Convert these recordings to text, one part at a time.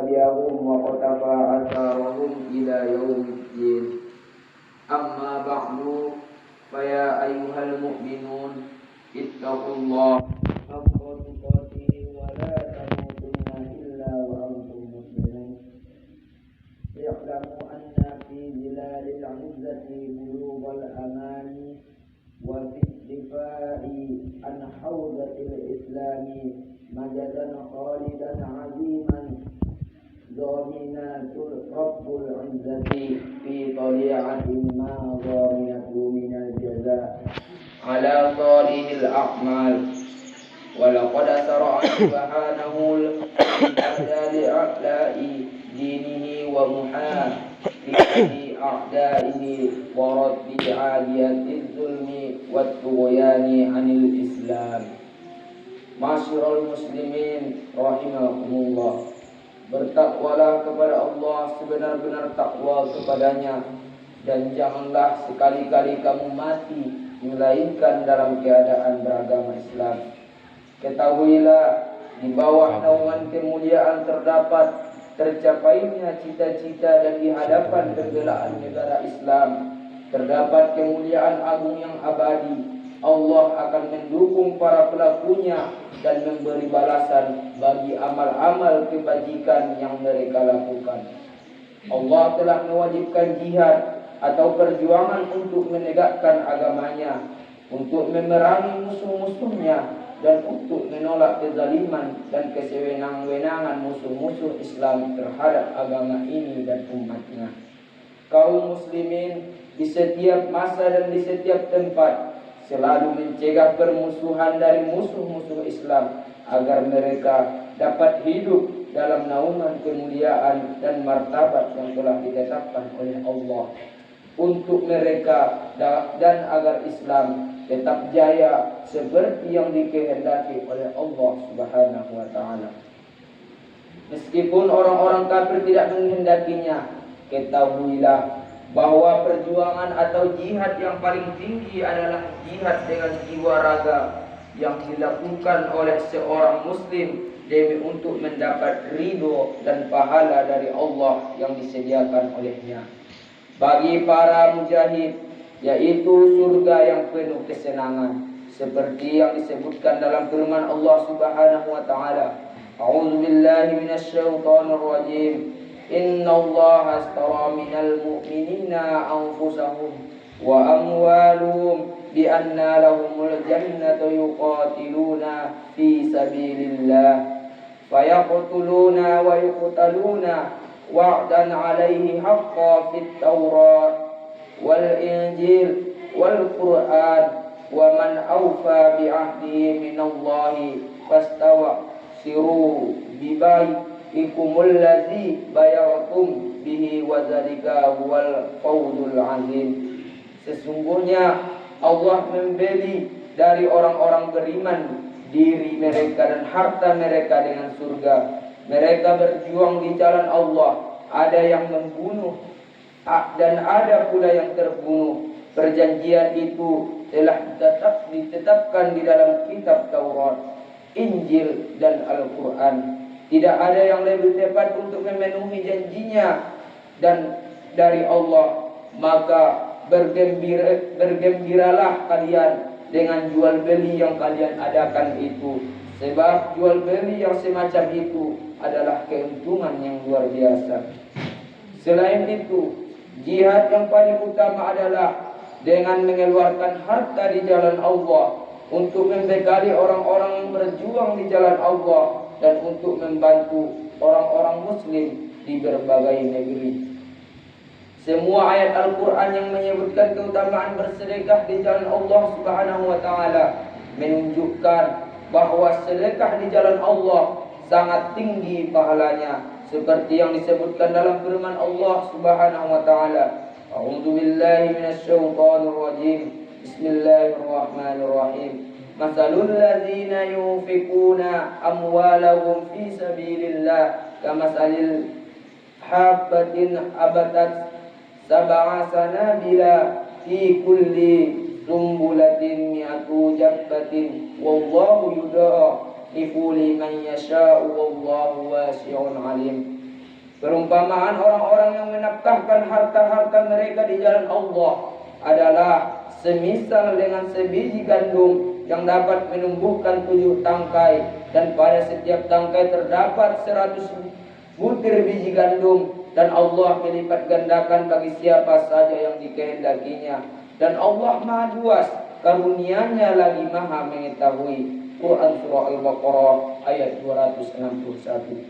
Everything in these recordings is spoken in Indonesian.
تبعهم وقتفى آثارهم إلى يوم الدين. أما بعد فيا أيها المؤمنون اتقوا الله حق تقاته ولا تموتن إلا وأنتم مسلمون. اعلموا أن في ظلال العزة بلوغ الأمان وفي الدفاع عن حوزة الإسلام مجدا خالدا عظيما ضامنة رب العزة في طليعة ما ضامنة من الجزاء على صالح الأعمال. ولقد شرع سبحانه الهدى لأعلاء دينه ومحاربة أعدائه ورد عادية الظلم والطغيان عن الإسلام. Masyarul muslimin rahimakumullah. Bertakwalah kepada Allah sebenar-benar takwa kepadanya, dan janganlah sekali-kali kamu mati melainkan dalam keadaan beragama Islam. Ketahuilah, di bawah naungan kemuliaan terdapat tercapainya cita-cita, dan di hadapan pembelaan negara Islam terdapat kemuliaan agung yang abadi. Allah akan mendukung para pelakunya dan memberi balasan bagi amal-amal kebajikan yang mereka lakukan. Allah telah mewajibkan jihad atau perjuangan untuk menegakkan agamanya, untuk memerangi musuh-musuhnya, dan untuk menolak kezaliman dan kesewenang-wenangan musuh-musuh Islam terhadap agama ini dan umatnya. Kaum muslimin di setiap masa dan di setiap tempat selalu mencegah permusuhan dari musuh-musuh Islam agar mereka dapat hidup dalam naungan kemuliaan dan martabat yang telah ditetapkan oleh Allah untuk mereka, dan agar Islam tetap jaya seperti yang dikehendaki oleh Allah Subhanahu wa taala. Meskipun orang-orang kafir tidak menghendakinya, ketahuilah bahwa perjuangan atau jihad yang paling tinggi adalah jihad dengan jiwa raga yang dilakukan oleh seorang muslim demi untuk mendapat ridho dan pahala dari Allah yang disediakan olehnya. Bagi para mujahid, yaitu surga yang penuh kesenangan, seperti yang disebutkan dalam firman Allah Subhanahu wa taala, A'udzu billahi minasyaitonir rajim. Inna Allah astara minal mu'minina anfusahum wa amwaluhum bi anna lahumul jannatu yuqatiluna fi sabilillah fayaqtuluna wa yuqtaluna wa'dan 'alaihi haqqan fit Taurat wal Injil wal Qur'an wa man awfa bi 'ahdihi minallahi fastawsiru bi ikumul ladzi bay'atum bihi wa dzalika huwal fawzul azim. Sesungguhnya Allah membeli dari orang-orang beriman diri mereka dan harta mereka dengan surga. Mereka berjuang di jalan Allah, ada yang membunuh dan ada pula yang terbunuh. Perjanjian itu telah ditetapkan di dalam kitab Taurat, Injil dan Al-Qur'an. Tidak ada yang lebih tepat untuk memenuhi janjinya dan dari Allah. Maka bergembiralah kalian dengan jual beli yang kalian adakan itu, sebab jual beli yang semacam itu adalah keuntungan yang luar biasa. Selain itu, jihad yang paling utama adalah dengan mengeluarkan harta di jalan Allah untuk membekali orang-orang yang berjuang di jalan Allah dan untuk membantu orang-orang muslim di berbagai negeri. Semua ayat Al-Quran yang menyebutkan keutamaan bersedekah di jalan Allah Subhanahu wa taala menunjukkan bahwa sedekah di jalan Allah sangat tinggi pahalanya, seperti yang disebutkan dalam firman Allah Subhanahu wa taala, A'udzu billahi minasyaitonir rajim. Bismillahirrahmanirrahim. Masalul ladzina yunfikuna amwalahum fi sabilillah kamasalil habbatin abatat sab'a sanabila fi kulli sumbulatin mi'atu jabbatin wallahu yudha'ifu liman yasha'u wallahu wasi'un alim. Perumpamaan orang-orang yang menafkahkan harta-harta mereka di jalan Allah adalah semisal dengan sebiji gandum yang dapat menumbuhkan 7 tangkai, dan pada setiap tangkai terdapat 100 butir biji gandum, dan Allah melipat gandakan bagi siapa saja yang dikehendakinya. Dan Allah Maha Luas, karunia-Nya lagi Maha mengetahui. Quran Surah Al-Baqarah ayat 261.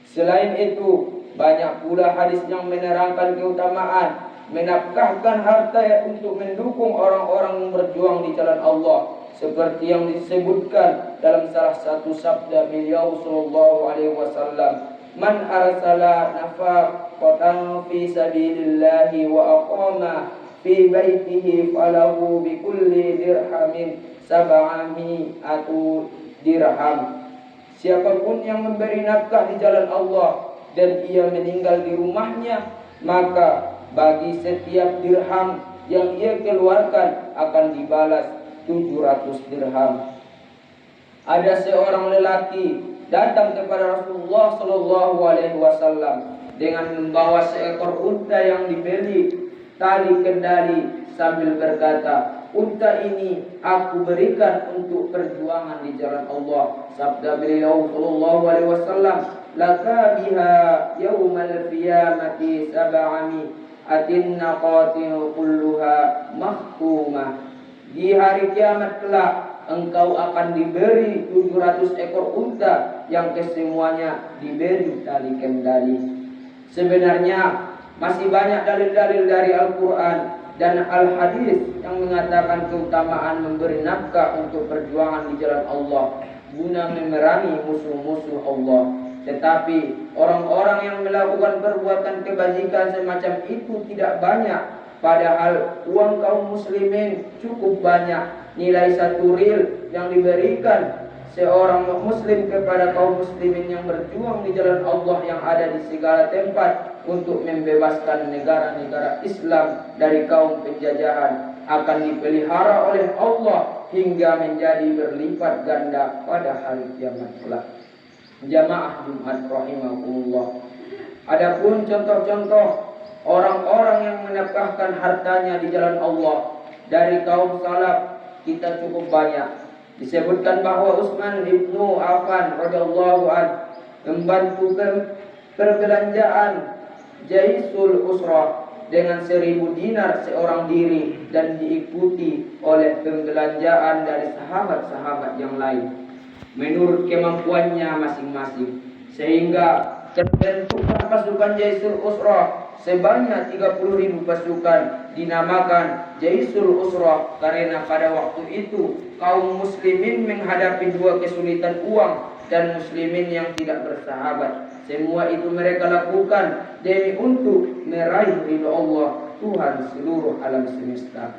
Selain itu, banyak pula hadis yang menerangkan keutamaan menafkahkan harta untuk mendukung orang-orang yang berjuang di jalan Allah, seperti yang disebutkan dalam salah satu sabda beliau sallallahu alaihi wasallam, "Man arsala nafaqatan fi sabilillah wa aqama fi baitihi falahu bi kulli dirhamin 700 dirham." Siapapun yang memberi nafkah di jalan Allah dan ia meninggal di rumahnya, maka bagi setiap dirham yang ia keluarkan akan dibalas 700 dirham. Ada seorang lelaki datang kepada Rasulullah sallallahu alaihi wasallam dengan membawa seekor unta yang dibeli tali kendali sambil berkata, "Unta ini aku berikan untuk perjuangan di jalan Allah." Sabda beliau sallallahu alaihi wasallam, "Laka biha yaumal qiyamati 700 naqatin kulluha mahkumah." Di hari kiamat kelak engkau akan diberi 700 ekor unta yang kesemuanya diberi tali kendali. Sebenarnya masih banyak dalil-dalil dari Al-Quran dan Al-Hadis yang mengatakan keutamaan memberi nafkah untuk perjuangan di jalan Allah guna memerangi musuh-musuh Allah. Tetapi orang-orang yang melakukan perbuatan kebajikan semacam itu tidak banyak, padahal uang kaum muslimin cukup banyak. Nilai 1 riyal yang diberikan seorang muslim kepada kaum muslimin yang berjuang di jalan Allah yang ada di segala tempat untuk membebaskan negara-negara Islam dari kaum penjajahan akan dipelihara oleh Allah hingga menjadi berlipat ganda pada hari kiamat kelak. Jamaah Jumat rahimakumullah. Adapun contoh-contoh orang-orang yang menafkahkan hartanya di jalan Allah dari kaum salaf kita cukup banyak. Disebutkan bahwa Utsman ibnu Affan radhiyallahu an membantu perbelanjaan Jaisul Usrah dengan 1000 dinar seorang diri dan diikuti oleh pembelanjaan dari sahabat-sahabat yang lain menurut kemampuannya masing-masing, sehingga terbentuklah pasukan Jaisul Usrah sebanyak 30.000 pasukan dinamakan Jaisul Usrah karena pada waktu itu kaum muslimin menghadapi 2 kesulitan uang dan muslimin yang tidak bersahabat. Semua itu mereka lakukan demi untuk meraih ridha Allah Tuhan seluruh alam semesta.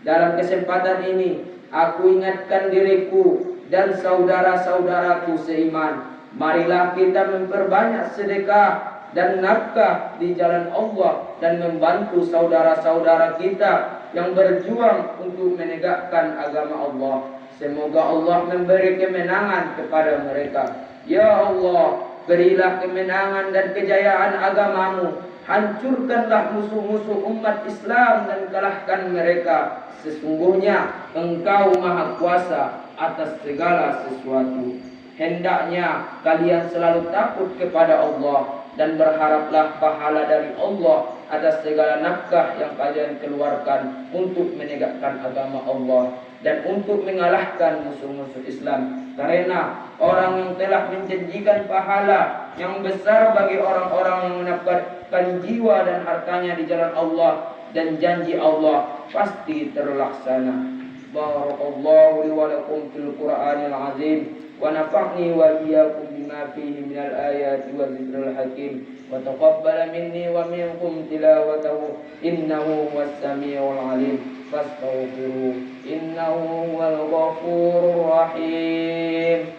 Dalam kesempatan ini aku ingatkan diriku dan saudara-saudaraku seiman, marilah kita memperbanyak sedekah dan nafkah di jalan Allah dan membantu saudara-saudara kita yang berjuang untuk menegakkan agama Allah. Semoga Allah memberi kemenangan kepada mereka. Ya Allah, berilah kemenangan dan kejayaan agamamu. Hancurkanlah musuh-musuh umat Islam dan kalahkan mereka. Sesungguhnya Engkau Maha Kuasa atas segala sesuatu. Hendaknya kalian selalu takut kepada Allah dan berharaplah pahala dari Allah atas segala nafkah yang kalian keluarkan untuk menegakkan agama Allah dan untuk mengalahkan musuh-musuh Islam. Karena orang yang telah menjanjikan pahala yang besar bagi orang-orang yang menafkahkan jiwa dan hartanya di jalan Allah, dan janji Allah pasti terlaksana. Barakallahu li wa lakum fil Qur'anil azim wa nafa'ni wa iyyakum bima fihi minal ayati wa dzikril hakim wa taqabbala minni wa minkum tilawatahu innahu huwas samiul alim fastaghfiruh innahu huwal ghafurur rahim.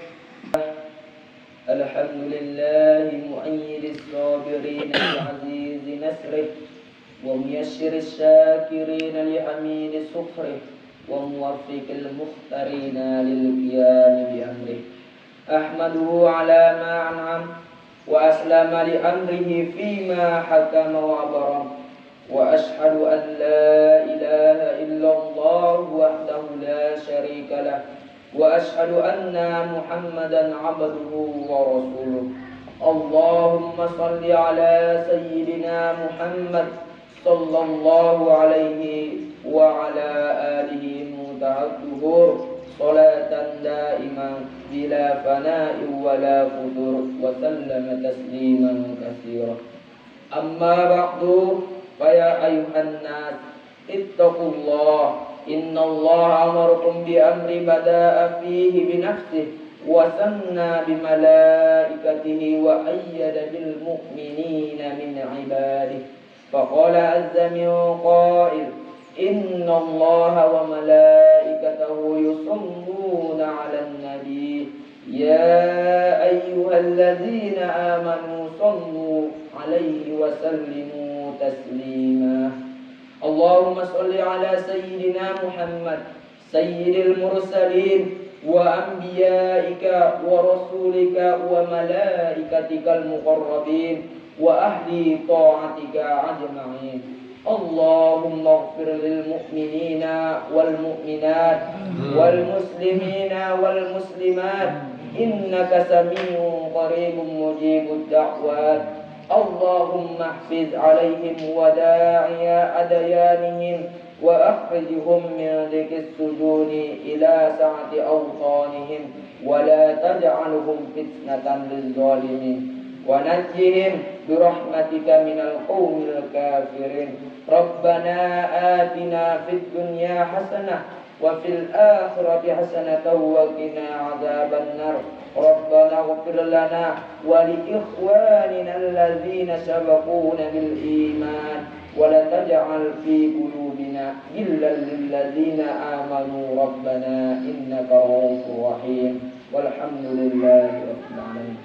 Alhamdulillahi mu'ayyidis sabirin al-aziz nasrih wa muyassiris syakirin li hamidis sufrih wa muwaffiqil mukhtarina lil qiyam bi amrih. Ahmaduhu ala ma an'am وأسلم لأمره فيما حكم وأبرم وأشهد أن لا إله إلا الله وحده لا شريك له وأشهد أن محمدا عبده ورسوله اللهم صل على سيدنا محمد صلى الله عليه وعلى آله منتهى الدهور صلاة دائما بلا فناء ولا فتور وسلم تسليما كثيرا أما بعد فيا أيها الناس اتقوا الله إن الله أمركم بأمر بدأ فيه بنفسه وثنى بملائكته وأيد بالمؤمنين من عباده فقال عز من قائل إن الله وملائكته يصلون على النبي يا أيها الذين آمنوا صلوا عليه وسلموا تسليما اللهم صل على سيدنا محمد سيد المرسلين وأنبيائك ورسولك وملائكتك المقربين وأهل طاعتك أجمعين اللهم اغفر للمؤمنين والمؤمنات والمسلمين والمسلمات إنك سميع قريب مجيب الدعوات اللهم احفظ عليهم وداعي أديانهم وأخرجهم من ضيق السجون إلى سعة أوطانهم ولا تجعلهم فتنة للظالمين ونجهم برحمتك من القوم الكافرين ربنا آتنا في الدنيا حسنة وفي الآخرة حسنة وقنا عذاب النار ربنا اغفر لنا ولإخواننا الذين سبقونا بالإيمان ولا تجعل في قلوبنا غلا للذين آمنوا ربنا إنك رؤوف رحيم والحمد لله رب العالمين.